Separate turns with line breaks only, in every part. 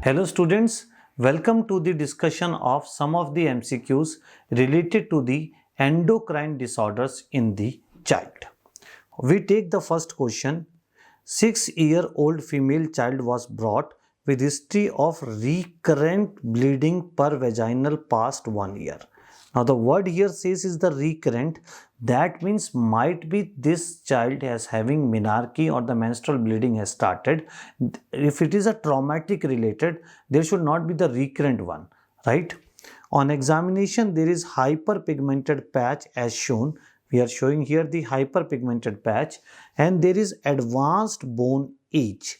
Hello students, welcome to the discussion of some of the MCQs related to the endocrine disorders in the child. We take the first question. 6-year-old female child was brought with history of recurrent bleeding per vaginal past 1 year. Now the word here says is the recurrent. That means might be this child as having menarche or the menstrual bleeding has started. If it is a traumatic related, there should not be the recurrent one, right? On examination, there is hyperpigmented patch as shown. We are showing here the hyperpigmented patch, and there is advanced bone age.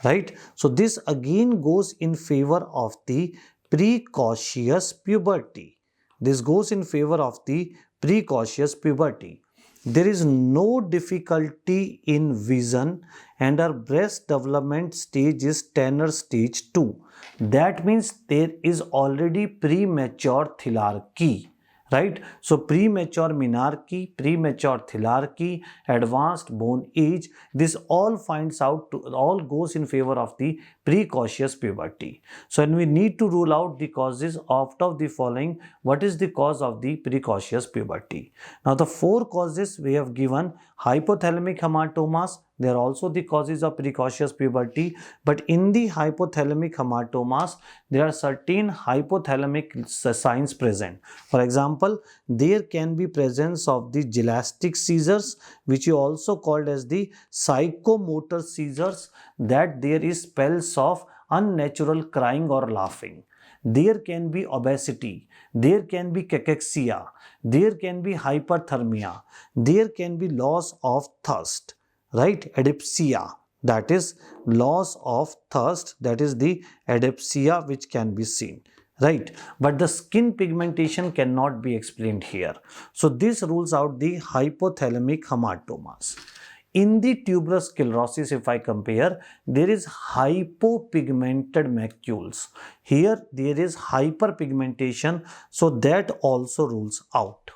Right? So this again goes in favor of the precocious puberty. This goes in favor of the precocious puberty. There is no difficulty in vision and our breast development stage is Tanner stage 2. That means there is already premature thelarchy. Right? So premature menarche, premature thelarchy, advanced bone age, this all all goes in favor of the precocious puberty. So when we need to rule out the causes out of the following, what is the cause of the precocious puberty? Now the 4 causes we have given: hypothalamic hematomas, they are also the causes of precocious puberty, but in the hypothalamic hematomas, there are certain hypothalamic signs present. For example, there can be presence of the gelastic seizures, which you also called as the psychomotor seizures, that there is spells of unnatural crying or laughing. There can be obesity, there can be cachexia, there can be hyperthermia, there can be loss of thirst. Right? Adipsia, that is loss of thirst, that is the adipsia which can be seen. Right? But the skin pigmentation cannot be explained here. So this rules out the hypothalamic hematomas. In the tuberous sclerosis, if I compare, there is hypopigmented macules. Here there is hyperpigmentation, so that also rules out.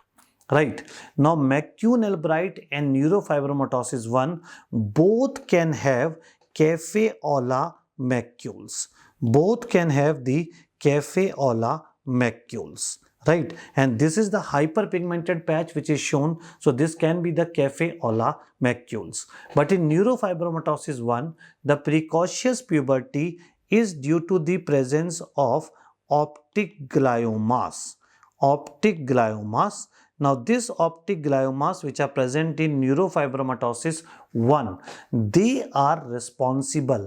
Right. Now, McCune-Albright and neurofibromatosis 1 both can have Café-Aula macules. Both can have the Café-Aula macules. Right. And this is the hyperpigmented patch which is shown. So, this can be the Café-Aula macules. But in neurofibromatosis 1, the precocious puberty is due to the presence of optic gliomas. Optic gliomas. Now, these optic gliomas which are present in neurofibromatosis 1, they are responsible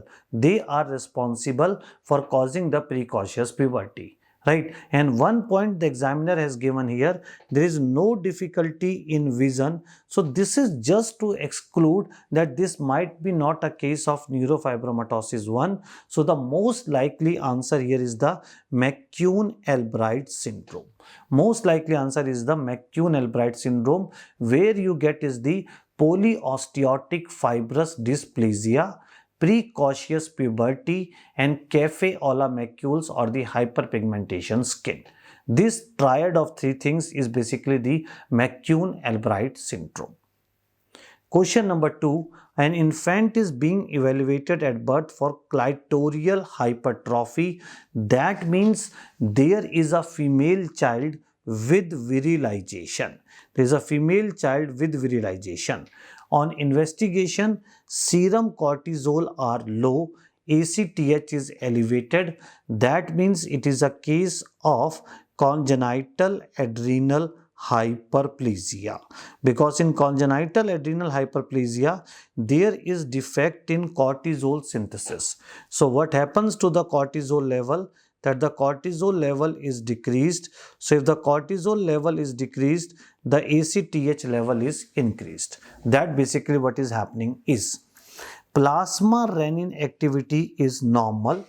for causing the precocious puberty. Right? And one point the examiner has given here, there is no difficulty in vision. So this is just to exclude that this might be not a case of neurofibromatosis 1. So the most likely answer here is the McCune-Albright syndrome. Most likely answer is the McCune-Albright syndrome, where you get is the polyosteotic fibrous dysplasia, precocious puberty, and Café-Aula macules or the hyperpigmentation skin. This triad of 3 things is basically the McCune-Albright syndrome. Question number 2. An infant is being evaluated at birth for clitoral hypertrophy. That means there is a female child with virilization. There is a female child with virilization. On investigation, serum cortisol are low, ACTH is elevated. That means it is a case of congenital adrenal hyperplasia, because in congenital adrenal hyperplasia there is defect in cortisol synthesis. So what happens to the cortisol level? That the cortisol level is decreased. So if the cortisol level is decreased, the ACTH level is increased. That basically what is happening is plasma renin activity is normal.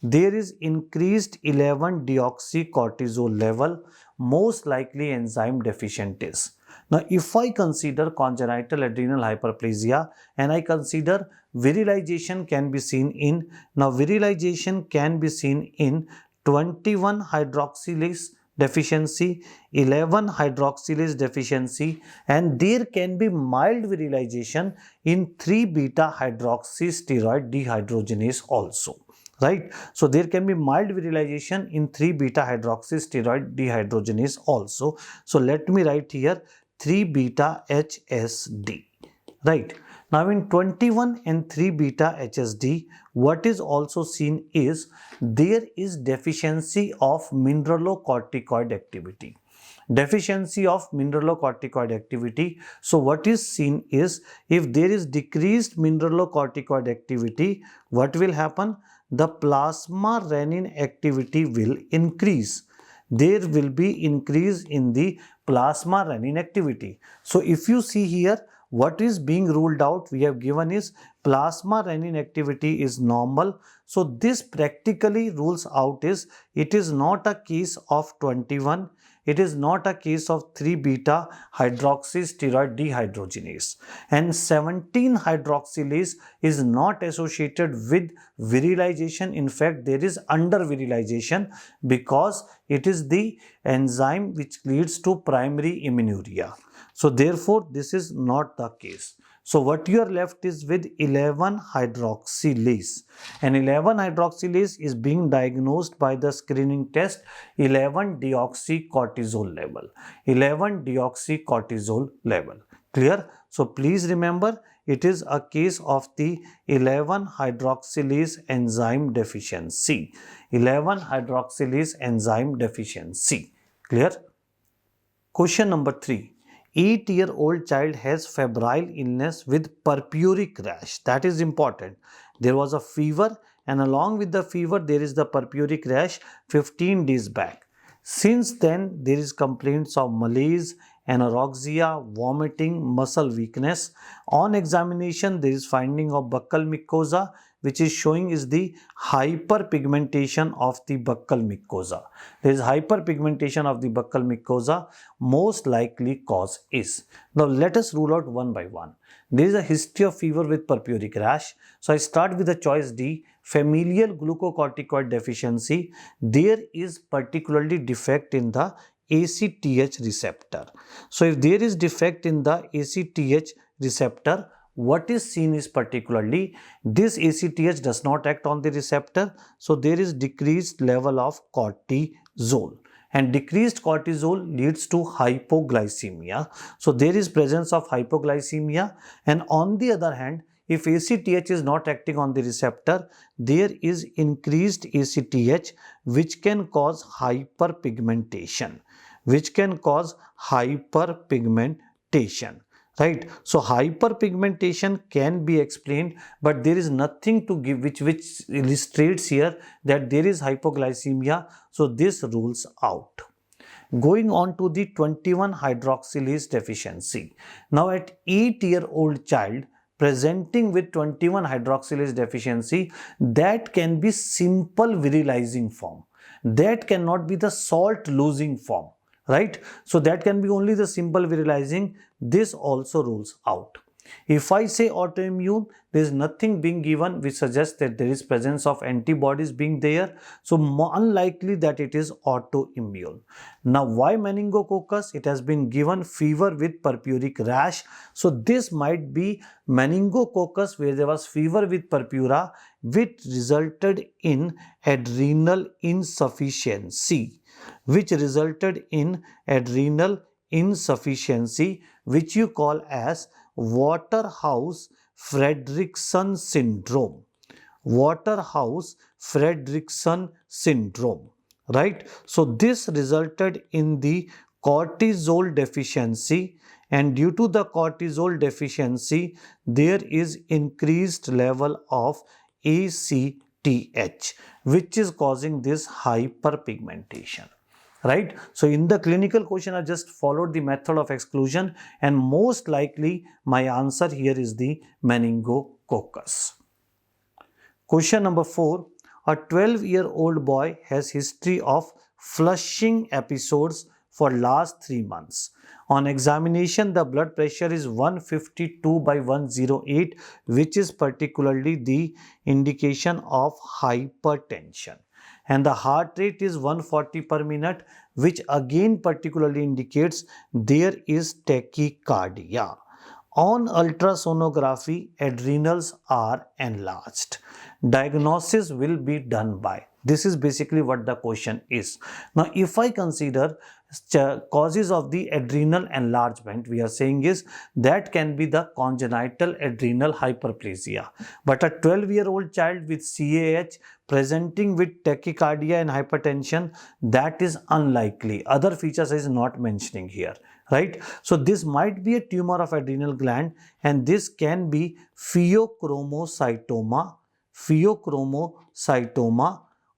There is increased 11-deoxycortisol level, most likely enzyme deficient is. Now, if I consider congenital adrenal hyperplasia and I consider virilization can be seen in, now virilization can be seen in 21-hydroxylase deficiency, 11 hydroxylase deficiency, and there can be mild virilization in 3 beta hydroxysteroid dehydrogenase also. Right, so there can be mild virilization in 3 beta hydroxysteroid dehydrogenase also. So let me write here 3 beta HSD. Right, now in 21 and 3 beta HSD, what is also seen is there is deficiency of mineralocorticoid activity. Deficiency of mineralocorticoid activity. So what is seen is if there is decreased mineralocorticoid activity, what will happen? The plasma renin activity will increase. There will be increase in the plasma renin activity. So if you see here, what is being ruled out, we have given is plasma renin activity is normal. So this practically rules out is it is not a case of 21. It is not a case of 3 beta hydroxysteroid dehydrogenase, and 17 hydroxylase is not associated with virilization. In fact, there is under virilization because it is the enzyme which leads to primary amenorrhea. So therefore, this is not the case. So what you are left is with 11 hydroxylase, and 11 hydroxylase is being diagnosed by the screening test 11 deoxycortisol level. 11 deoxycortisol level. Clear? So please remember it is a case of the 11 hydroxylase enzyme deficiency. 11 hydroxylase enzyme deficiency. Clear? Question number 3. 8-year-old child has febrile illness with purpuric rash. That is important. There was a fever, and along with the fever there is the purpuric rash 15 days back. Since then there is complaints of malaise, anorexia, vomiting, muscle weakness. On examination there is finding of buccal mucosa, which is showing is the hyperpigmentation of the buccal mucosa. There is hyperpigmentation of the buccal mucosa. Most likely cause is. Now let us rule out one by one. There is a history of fever with purpuric rash. So I start with the choice D, familial glucocorticoid deficiency. There is particularly defect in the ACTH receptor. So if there is defect in the ACTH receptor, what is seen is particularly this ACTH does not act on the receptor, so there is decreased level of cortisol, and decreased cortisol leads to hypoglycemia. So there is presence of hypoglycemia, and on the other hand, if ACTH is not acting on the receptor, there is increased ACTH which can cause hyperpigmentation, right? So hyperpigmentation can be explained, but there is nothing to give which illustrates here that there is hypoglycemia, so this rules out. Going on to the 21 hydroxylase deficiency. Now at 8-year-old child presenting with 21 hydroxylase deficiency, that can be simple virilizing form. That cannot be the salt losing form. Right? So that can be only the simple virilizing. This also rules out. If I say autoimmune, there is nothing being given which suggests that there is presence of antibodies being there. So unlikely that it is autoimmune. Now why meningococcus? It has been given fever with purpuric rash. So this might be meningococcus where there was fever with purpura which resulted in adrenal insufficiency. Which you call as Waterhouse-Friderichsen syndrome. Waterhouse-Friderichsen syndrome, right? So this resulted in the cortisol deficiency, and due to the cortisol deficiency, there is increased level of ACTH, which is causing this hyperpigmentation. Right? So in the clinical question, I just followed the method of exclusion, and most likely my answer here is the meningococcus. Question number 4. A 12-year-old boy has history of flushing episodes for last 3 months. On examination, the blood pressure is 152/108, which is particularly the indication of hypertension. And the heart rate is 140 per minute, which again particularly indicates there is tachycardia. On ultrasonography, adrenals are enlarged. Diagnosis will be done by. This is basically what the question is. Now, if I consider causes of the adrenal enlargement, we are saying is that can be the congenital adrenal hyperplasia. But a 12-year-old child with CAH presenting with tachycardia and hypertension, that is unlikely. Other features is not mentioning here. Right? So this might be a tumor of adrenal gland, and this can be pheochromocytoma,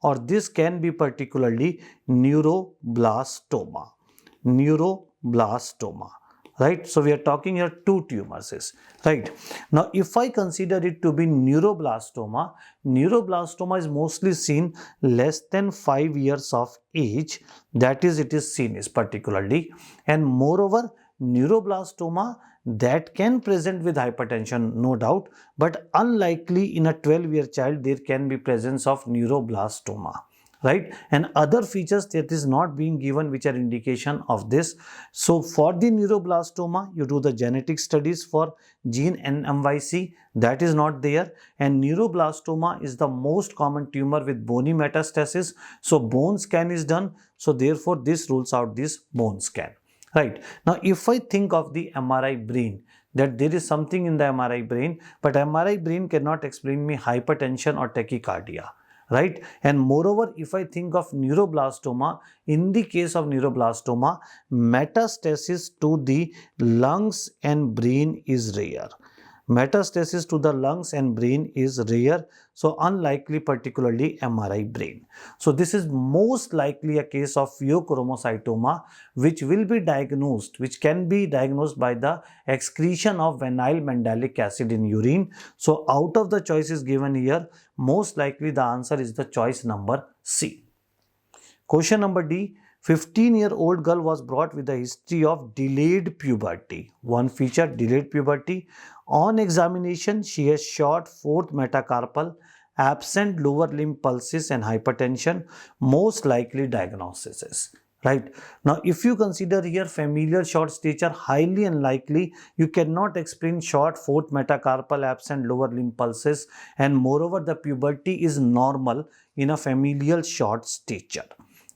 or this can be particularly neuroblastoma. Right? So we are talking here two tumors, right? Now, if I consider it to be neuroblastoma, neuroblastoma is mostly seen less than 5 years of age. That is, it is seen is particularly, and moreover, neuroblastoma that can present with hypertension, no doubt, but unlikely in a 12-year child there can be presence of neuroblastoma. Right, and other features that is not being given which are indication of this. So for the neuroblastoma, you do the genetic studies for gene NMYC, that is not there, and neuroblastoma is the most common tumor with bony metastasis. So bone scan is done, so therefore this rules out this bone scan. Right, now if I think of the MRI brain, that there is something in the MRI brain, but MRI brain cannot explain me hypertension or tachycardia. Right, and moreover, if I think of neuroblastoma, in the case of neuroblastoma, metastasis to the lungs and brain is rare. Metastasis to the lungs and brain is rare, so unlikely, particularly MRI brain. So this is most likely a case of pheochromocytoma, which will be diagnosed, which can be diagnosed by the excretion of vinyl mandelic acid in urine. So out of the choices given here, most likely the answer is the choice number C. Question number D. 15-year-old girl was brought with a history of delayed puberty. One feature, delayed puberty. On examination, she has short fourth metacarpal, absent lower limb pulses and hypertension. Most likely diagnosis is. Right. Now, if you consider here familial short stature, highly unlikely. You cannot explain short fourth metacarpal, absent lower limb pulses, and moreover the puberty is normal in a familial short stature.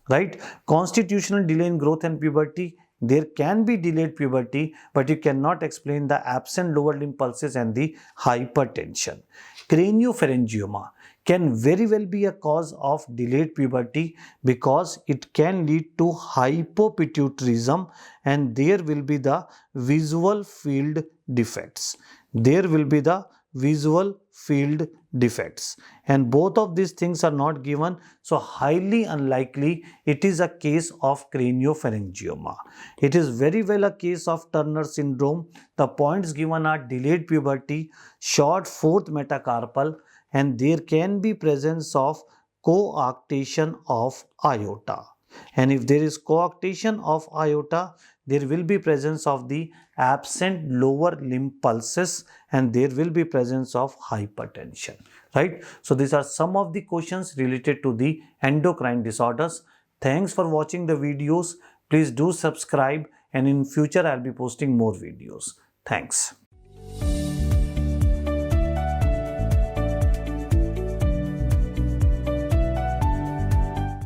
Right, constitutional delay in growth and puberty, there can be delayed puberty, but you cannot explain the absent lower limb pulses and the hypertension. Craniopharyngioma can very well be a cause of delayed puberty because it can lead to hypopituitarism, and there will be the visual field defects. And both of these things are not given, so highly unlikely it is a case of craniopharyngioma. It is very well a case of Turner syndrome. The points given are delayed puberty, short fourth metacarpal, and there can be presence of coarctation of aorta. And if there is coarctation of aorta, there will be presence of the absent lower limb pulses, and there will be presence of hypertension. Right. So these are some of the questions related to the endocrine disorders. Thanks for watching the videos. Please do subscribe, and in future I'll be posting more videos. Thanks.